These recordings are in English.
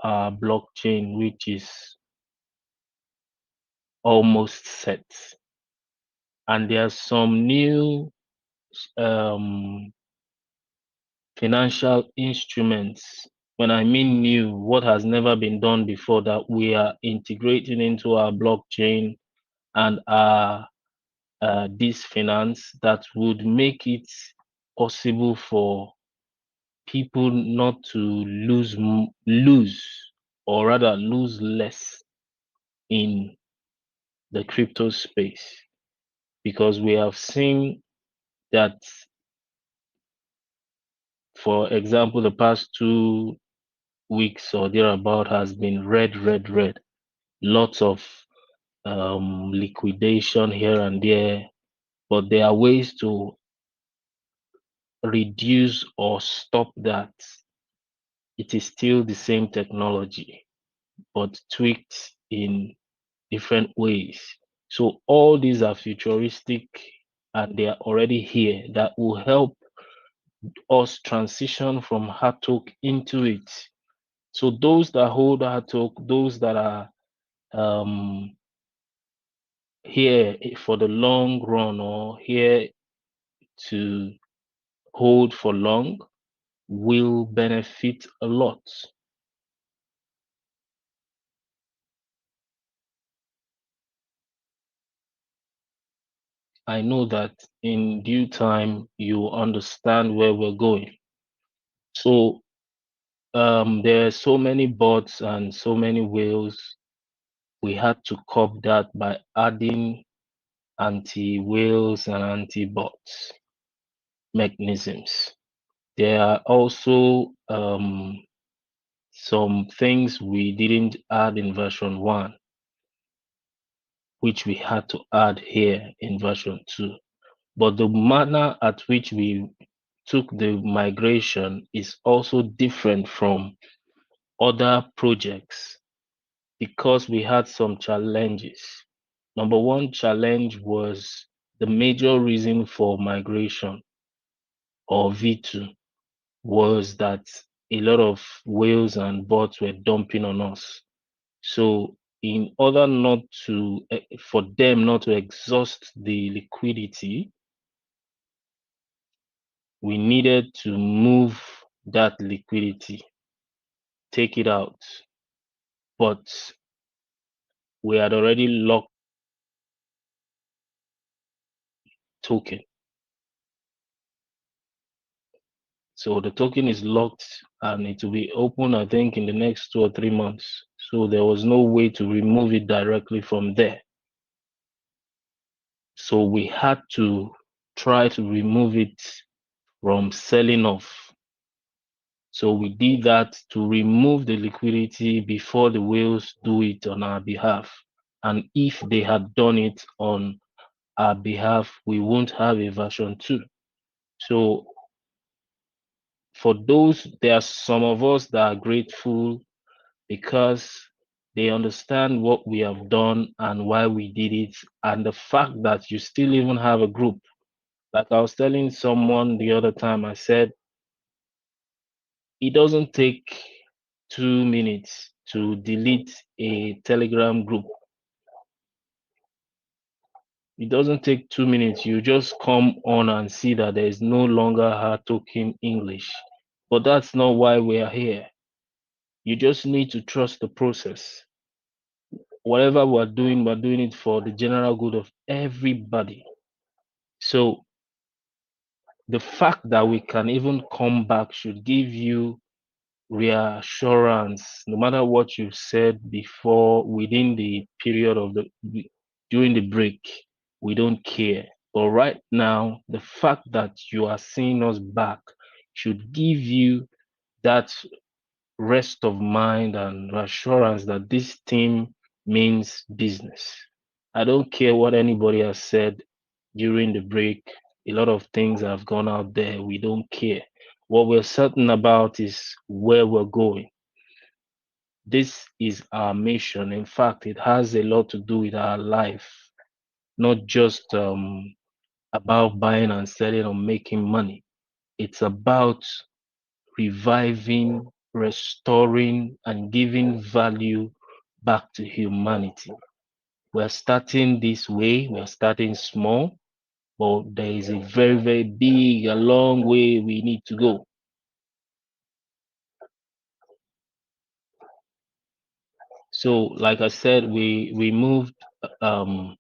our blockchain, which is almost set. And there are some new um, financial instruments. When I mean new, what has never been done before that we are integrating into our blockchain and our this finance that would make it possible for people not to lose or rather lose less in the crypto space, because we have seen that, for example, the past 2 weeks or thereabout has been red. Lots of liquidation here and there, but there are ways to reduce or stop that. It is still the same technology, but tweaked in different ways. So all these are futuristic and they are already here that will help us transition from Hatok into it. So those that hold Hatok, those that are um, here for the long run or here to hold for long will benefit a lot. I know that in due time you understand where we're going. So there are so many bots and so many whales. We had to curb that by adding anti-whales and anti-bots mechanisms. There are also some things we didn't add in version 1, which we had to add here in version 2. But the manner at which we took the migration is also different from other projects because we had some challenges. Number one challenge was the major reason for migration or V2 was that a lot of whales and bots were dumping on us. So in order not to, for them not to exhaust the liquidity, we needed to move that liquidity, take it out. But we had already locked token. So the token is locked and it will be open, I think, in the next 2 or 3 months. So there was no way to remove it directly from there. So we had to try to remove it from selling off. So we did that to remove the liquidity before the whales do it on our behalf. And if they had done it on our behalf, we won't have a version 2. So for those, there are some of us that are grateful because they understand what we have done and why we did it, and the fact that you still even have a group. Like I was telling someone the other time, I said, it doesn't take 2 minutes to delete a Telegram group. It doesn't take 2 minutes. You just come on and see that there is no longer Hatoken English. But that's not why we are here. You just need to trust the process. Whatever we're doing it for the general good of everybody. So the fact that we can even come back should give you reassurance, no matter what you said before, within the period of during the break, we don't care. But right now, the fact that you are seeing us back should give you that rest of mind and reassurance that this team means business. I don't care what anybody has said during the break. A lot of things have gone out there. We don't care. What we're certain about is where we're going. This is our mission. In fact, it has a lot to do with our life, not just about buying and selling or making money. It's about reviving restoring and giving value back to humanity. We're starting this way, we're starting small, but there is a very, very big, a long way we need to go. So, like I said, we removed um,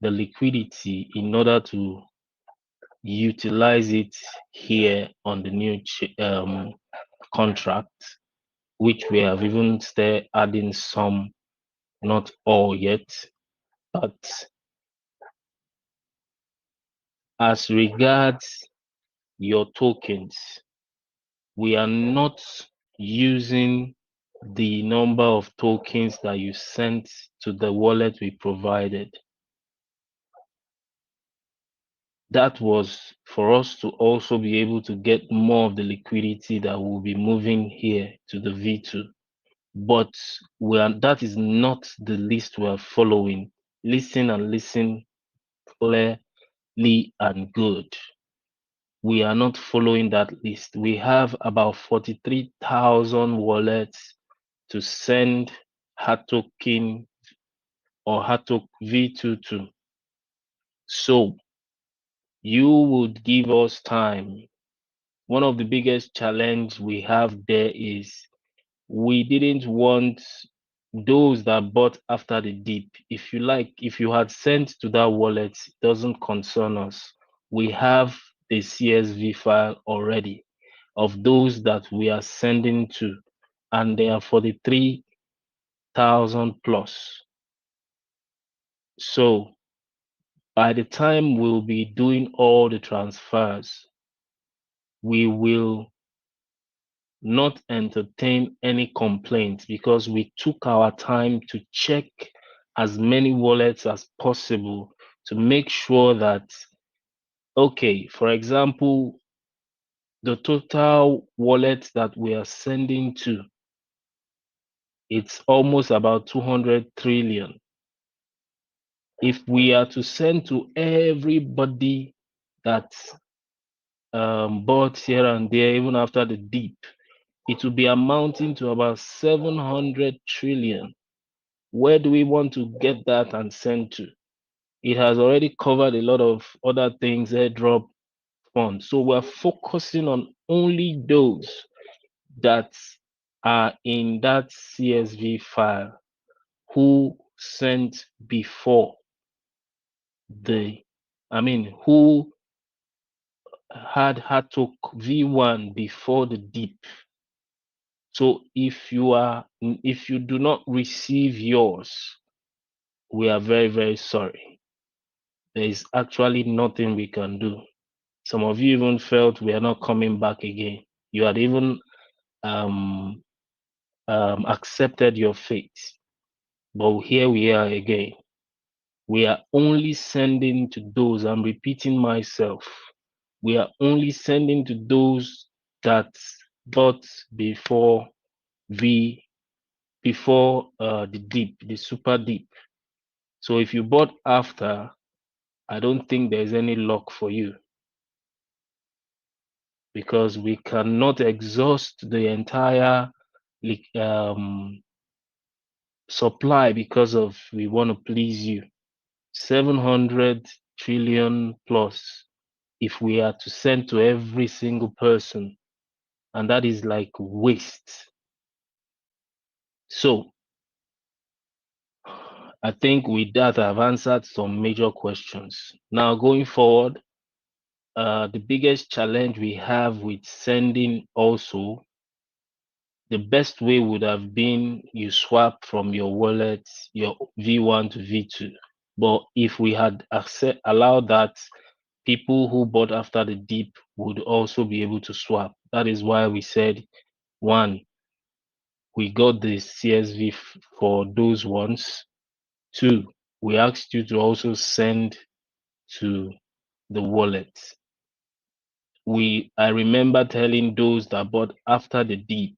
the liquidity in order to utilize it here on the new contract, which we have even started adding some, not all yet. But as regards your tokens, we are not using the number of tokens that you sent to the wallet we provided. That was for us to also be able to get more of the liquidity that will be moving here to the V2. But that is not the list we are following. Listen and listen clearly and good. We are not following that list. We have about 43,000 wallets to send Hatoken or Hatok V2 to. So you would give us time. One of the biggest challenge we have there is we didn't want those that bought after the dip. If you like, if you had sent to that wallet, it doesn't concern us. We have the CSV file already of those that we are sending to, and they are 43,000 plus. So by the time we'll be doing all the transfers, we will not entertain any complaints because we took our time to check as many wallets as possible to make sure that, okay, for example, the total wallets that we are sending to, it's almost about 200 trillion. If we are to send to everybody that bought here and there, even after the dip, it will be amounting to about 700 trillion. Where do we want to get that and send to? It has already covered a lot of other things, airdrop funds. So we're focusing on only those that are in that CSV file who sent before who had Hatok V1 before the dip. So if you do not receive yours, we are very, very sorry. There is actually nothing we can do. Some of you even felt we are not coming back again. You had even accepted your fate. But here we are again. We are only sending to those, I'm repeating myself, we are only sending to those that got before the dip, the super dip. So if you bought after, I don't think there's any luck for you because we cannot exhaust the entire supply because of we want to please you. 700 trillion plus if we are to send to every single person, and that is like waste. So I think with that I've answered some major questions. Now going forward, the biggest challenge we have with sending also, the best way would have been you swap from your wallet, your V1 to V2. But if we had allowed that, people who bought after the dip would also be able to swap. That is why we said, one, we got the CSV for those ones. Two, we asked you to also send to the wallet. I remember telling those that bought after the dip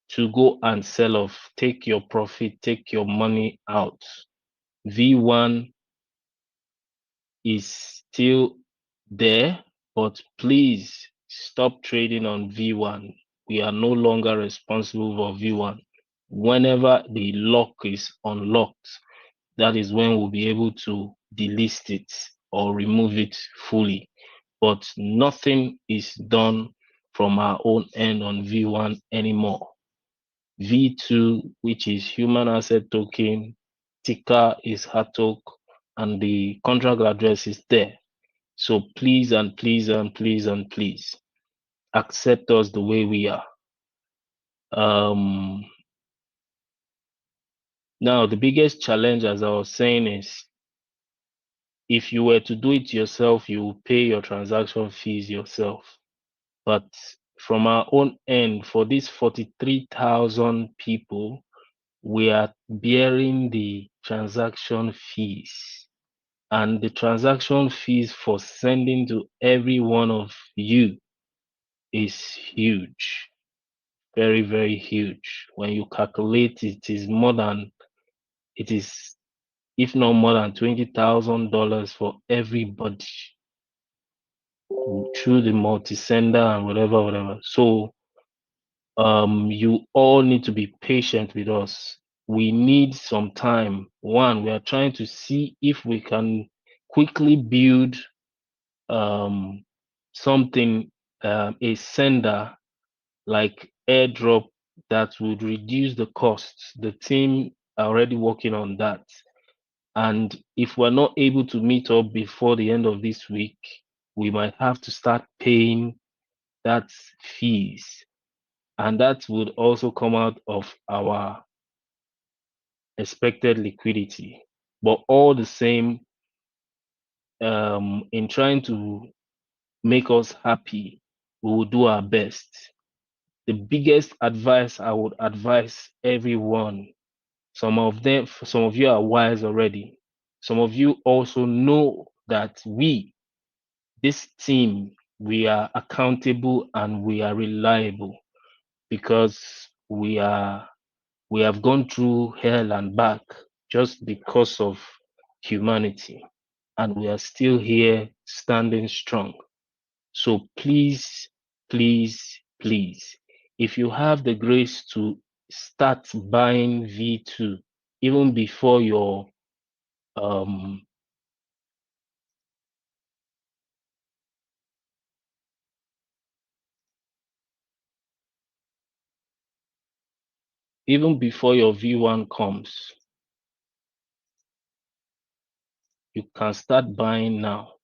to go and sell off, take your profit, take your money out. V1 is still there, but please stop trading on V1. we are no longer responsible for V1. Whenever the lock is unlocked, that is when we'll be able to delist it or remove it fully. But nothing is done from our own end on V1 anymore. V2, which is human asset token, ticker is Hatok, and the contract address is there. So please and please and please and please accept us the way we are. Now, the biggest challenge, as I was saying, is if you were to do it yourself, you will pay your transaction fees yourself. But from our own end, for these 43,000 people, we are bearing the transaction fees. And the transaction fees for sending to every one of you is huge. Very, very huge. When you calculate it, it is, if not more than $20,000 for everybody through the multi-sender and whatever. So you all need to be patient with us. We need some time. One, we are trying to see if we can quickly build something, a sender like airdrop that would reduce the costs. The team are already working on that. And if we're not able to meet up before the end of this week, we might have to start paying that fees. And that would also come out of our expected liquidity. But all the same, in trying to make us happy, we will do our best. The biggest advice I would advise everyone, some of you are wise already. Some of you also know that this team, we are accountable and we are reliable because we have gone through hell and back just because of humanity, and we are still here standing strong. So please, please, please, if you have the grace to start buying V2 even before your V1 comes, you can start buying now.